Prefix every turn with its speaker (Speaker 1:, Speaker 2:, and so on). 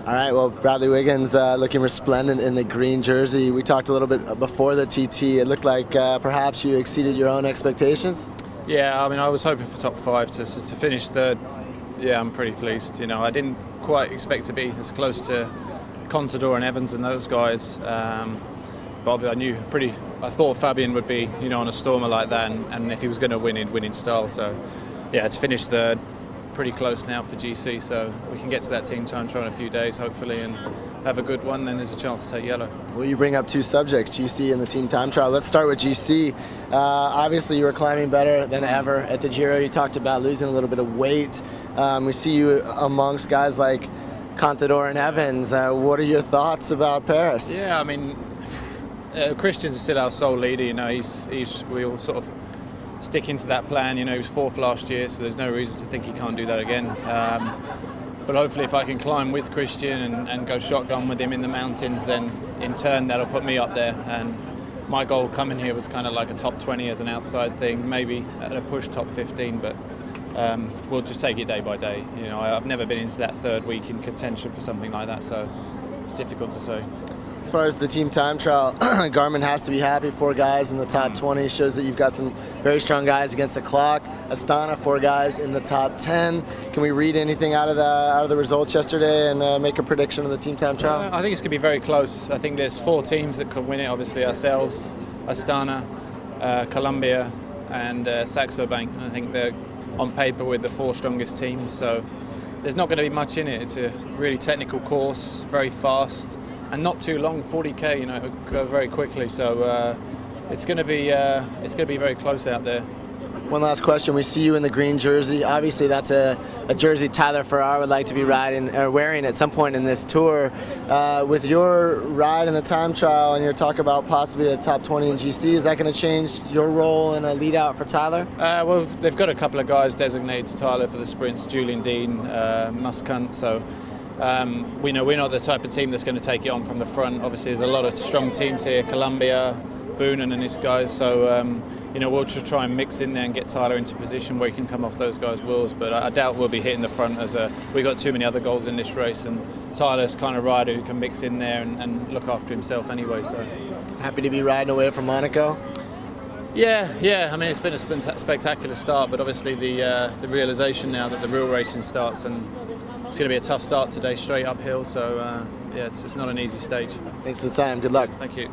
Speaker 1: All right, well, Bradley Wiggins looking resplendent in the green jersey. We talked a little bit before the TT. It looked like perhaps you exceeded your own expectations.
Speaker 2: Yeah, I mean, I was hoping for top 5 to finish third. Yeah, I'm pretty pleased. You know, I didn't quite expect to be as close to Contador and Evans and those guys. But I thought Fabian would be, on a stormer like that, and if he was going to win, he'd win in style. So, yeah, to finish third, pretty close now for GC. So we can get to that team time trial in a few days, hopefully, and have a good one. Then there's a chance to take yellow.
Speaker 1: Well, you bring up two subjects, GC and the team time trial. Let's start with GC. Obviously, you were climbing better than ever at the Giro. You talked about losing a little bit of weight. We see you amongst guys like Contador and Evans. What are your thoughts about Paris?
Speaker 2: Yeah, I mean, Christian's still our sole leader. We'll sort of sticking to that plan. He was 4th last year, so there's no reason to think he can't do that again. But hopefully if I can climb with Christian and go shotgun with him in the mountains, then in turn that'll put me up there. And my goal coming here was kind of like a top 20 as an outside thing, maybe at a push top 15, but we'll just take it day by day. I've never been into that third week in contention for something like that, so it's difficult to say.
Speaker 1: As far as the team time trial, Garmin has to be happy. 4 guys in the top 20 shows that you've got some very strong guys against the clock. Astana, 4 guys in the top 10. Can we read anything out of the results yesterday and make a prediction of the team time trial?
Speaker 2: I think it's going to be very close. I think there's 4 teams that could win it. Obviously ourselves, Astana, Columbia, and Saxo Bank. I think they're on paper with the 4 strongest teams. So there's not going to be much in it. It's a really technical course, very fast. And not too long, 40k. It'll go very quickly. So it's going to be very close out there.
Speaker 1: One last question. We see you in the green jersey. Obviously, that's a jersey Tyler Farrar would like to be riding or wearing at some point in this tour. With your ride in the time trial and your talk about possibly a top 20 in GC, is that going to change your role in a lead out for Tyler?
Speaker 2: Well, they've got a couple of guys designated to Tyler for the sprints, Julian Dean, Muscunt. So. We know we're not the type of team that's going to take it on from the front. Obviously, there's a lot of strong teams here, Columbia, Boonen and his guys. So, we'll just try and mix in there and get Tyler into a position where he can come off those guys' wheels. But I doubt we'll be hitting the front as we've got too many other goals in this race. And Tyler's kind of rider who can mix in there and look after himself anyway. So
Speaker 1: happy to be riding away from Monaco.
Speaker 2: Yeah. I mean, it's been a spectacular start, but obviously the realisation now that the real racing starts, and it's going to be a tough start today, straight uphill. So it's not an easy stage.
Speaker 1: Thanks for the time. Good luck.
Speaker 2: Thank you.